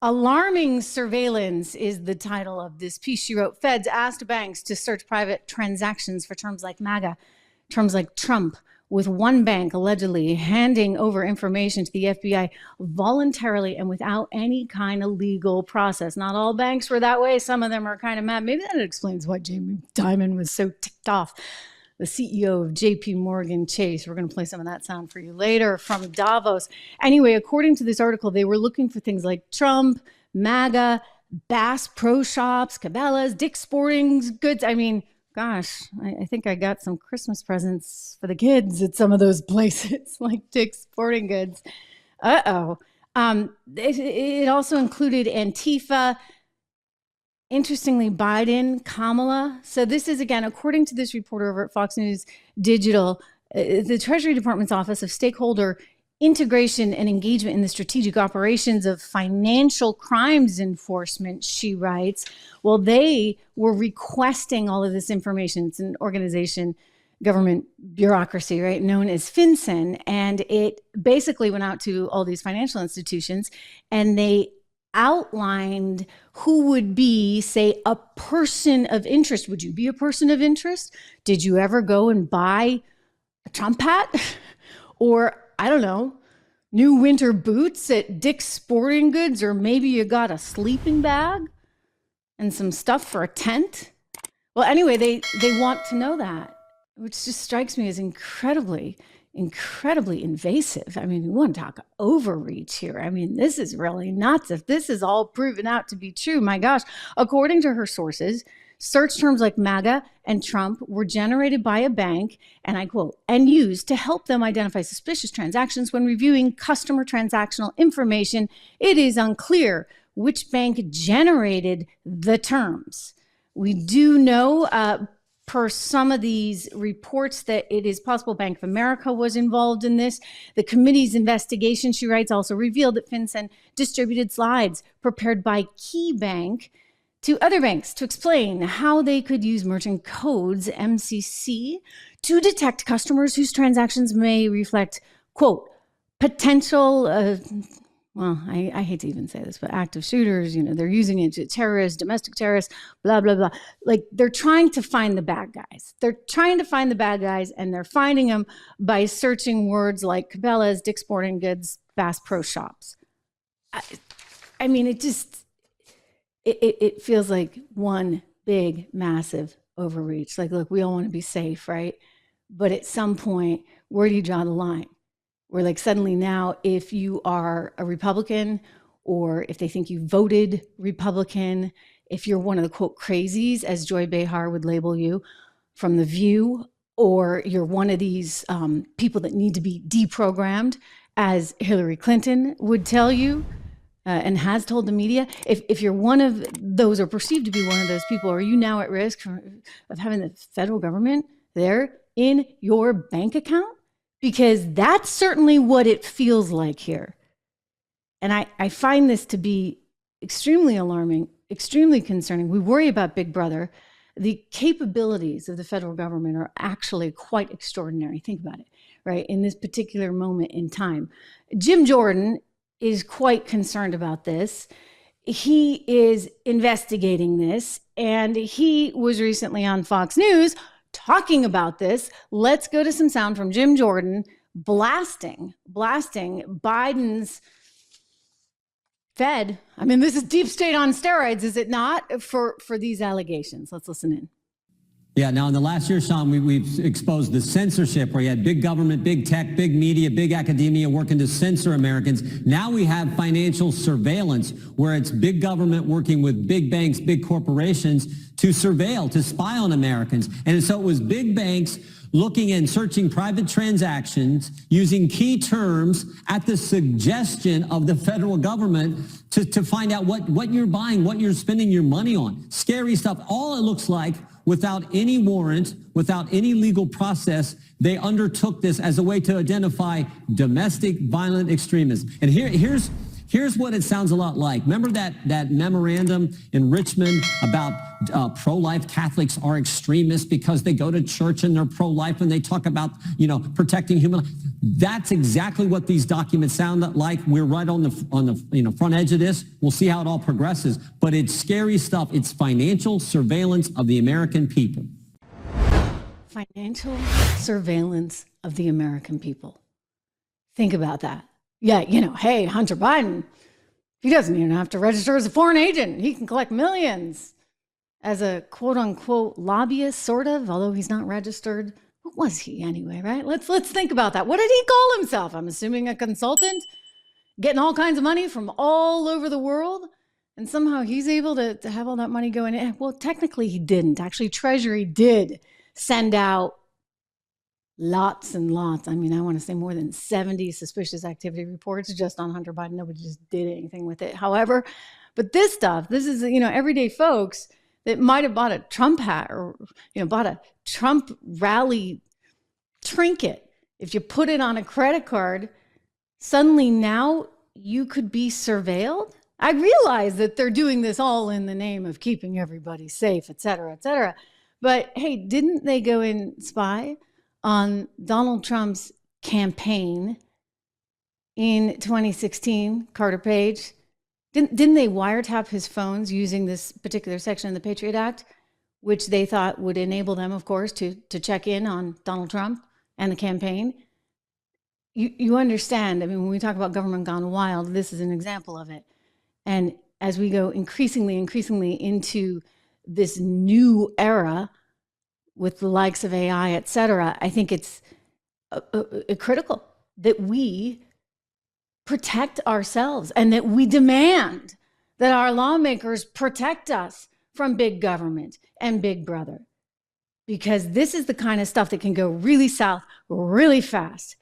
Alarming surveillance is the title of this piece she wrote. Feds asked banks to search private transactions for terms like MAGA, terms like Trump, with one bank allegedly handing over information to the FBI voluntarily and without any kind of legal process. Not all banks were that way. Some of them are kind of mad. Maybe that explains why Jamie Dimon was so ticked off, the CEO of JP Morgan Chase. We're going to play some of that sound for you later from Davos. Anyway, according to this article, they were looking for things like Trump, MAGA, Bass Pro Shops, Cabela's, Dick's Sporting Goods. I mean, gosh, I think I got some Christmas presents for the kids at some of those places like Dick's Sporting Goods. It also included Antifa, interestingly, Biden, Kamala. So this is, again, according to this reporter over at Fox News Digital, the Treasury Department's Office of Stakeholder Integration and Engagement in the Strategic Operations of Financial Crimes Enforcement, she writes. Well, they were requesting all of this information. It's an organization, government bureaucracy, right, known as FinCEN. And it basically went out to all these financial institutions and they outlined who would be, say, a person of interest. Would you be a person of interest? Did you ever go and buy a Trump hat? Or, I don't know, new winter boots at Dick's Sporting Goods? Or maybe you got a sleeping bag and some stuff for a tent? Well, anyway, they want to know that, which just strikes me as incredibly invasive. I mean, we want to talk overreach here. I mean, this is really nuts. If this is all proven out to be true, my gosh. According to her sources, search terms like MAGA and Trump were generated by a bank, and I quote, and used to help them identify suspicious transactions when reviewing customer transactional information. It is unclear which bank generated the terms. We do know, per some of these reports, that it is possible Bank of America was involved in this. The committee's investigation, she writes, also revealed that FinCEN distributed slides prepared by KeyBank to other banks to explain how they could use merchant codes, MCC, to detect customers whose transactions may reflect, quote, potential, I hate to even say this, but active shooters, they're using it to terrorists, domestic terrorists, blah, blah, blah. Like, they're trying to find the bad guys. And they're finding them by searching words like Cabela's, Dick's Sporting Goods, Bass Pro Shops. I mean, it feels like one big, massive overreach. Like, look, we all want to be safe, right? But at some point, where do you draw the line? Where, like, suddenly now, if you are a Republican, or if they think you voted Republican, if you're one of the, quote, crazies, as Joy Behar would label you from The View, or you're one of these people that need to be deprogrammed, as Hillary Clinton would tell you, and has told the media, if you're one of those or perceived to be one of those people, are you now at risk of having the federal government there in your bank account? Because that's certainly what it feels like here. And I find this to be extremely alarming, extremely concerning. We worry about Big Brother. The capabilities of the federal government are actually quite extraordinary. Think about it, right? In this particular moment in time. Jim Jordan is quite concerned about this. He is investigating this, and he was recently on Fox News talking about this. Let's go to some sound from Jim Jordan blasting Biden's Fed. I mean, this is deep state on steroids, is it not, for these allegations? Let's listen in. Yeah, now in the last year, Sean, we've exposed the censorship where you had big government, big tech, big media, big academia working to censor Americans. Now we have financial surveillance where it's big government working with big banks, big corporations to surveil, to spy on Americans. And so it was big banks looking and searching private transactions using key terms at the suggestion of the federal government to find out what you're buying, what you're spending your money on. Scary stuff. All it looks like, without any warrant, without any legal process, they undertook this as a way to identify domestic violent extremism. And here's Here's what it sounds a lot like. Remember that memorandum in Richmond about pro-life Catholics are extremists because they go to church and they're pro-life and they talk about, protecting human life. That's exactly what these documents sound like. We're right on the front edge of this. We'll see how it all progresses. But it's scary stuff. It's financial surveillance of the American people. Financial surveillance of the American people. Think about that. Yeah, hey, Hunter Biden, he doesn't even have to register as a foreign agent. He can collect millions as a quote unquote lobbyist, sort of, although he's not registered. What was he anyway, right? Let's think about that. What did he call himself? I'm assuming a consultant, getting all kinds of money from all over the world. And somehow he's able to have all that money going in. Well, technically he didn't. Actually, Treasury did send out lots and lots. I mean, I want to say more than 70 suspicious activity reports just on Hunter Biden. Nobody just did anything with it. However, but this is, everyday folks that might have bought a Trump hat or, bought a Trump rally trinket. If you put it on a credit card, suddenly now you could be surveilled. I realize that they're doing this all in the name of keeping everybody safe, et cetera, et cetera. But hey, didn't they go and spy on Donald Trump's campaign in 2016, Carter Page? Didn't they wiretap his phones using this particular section of the Patriot Act, which they thought would enable them, of course, to check in on Donald Trump and the campaign? You understand, I mean, when we talk about government gone wild, this is an example of it. And as we go increasingly into this new era with the likes of AI, et cetera, I think it's critical that we protect ourselves and that we demand that our lawmakers protect us from big government and big brother. Because this is the kind of stuff that can go really south really fast.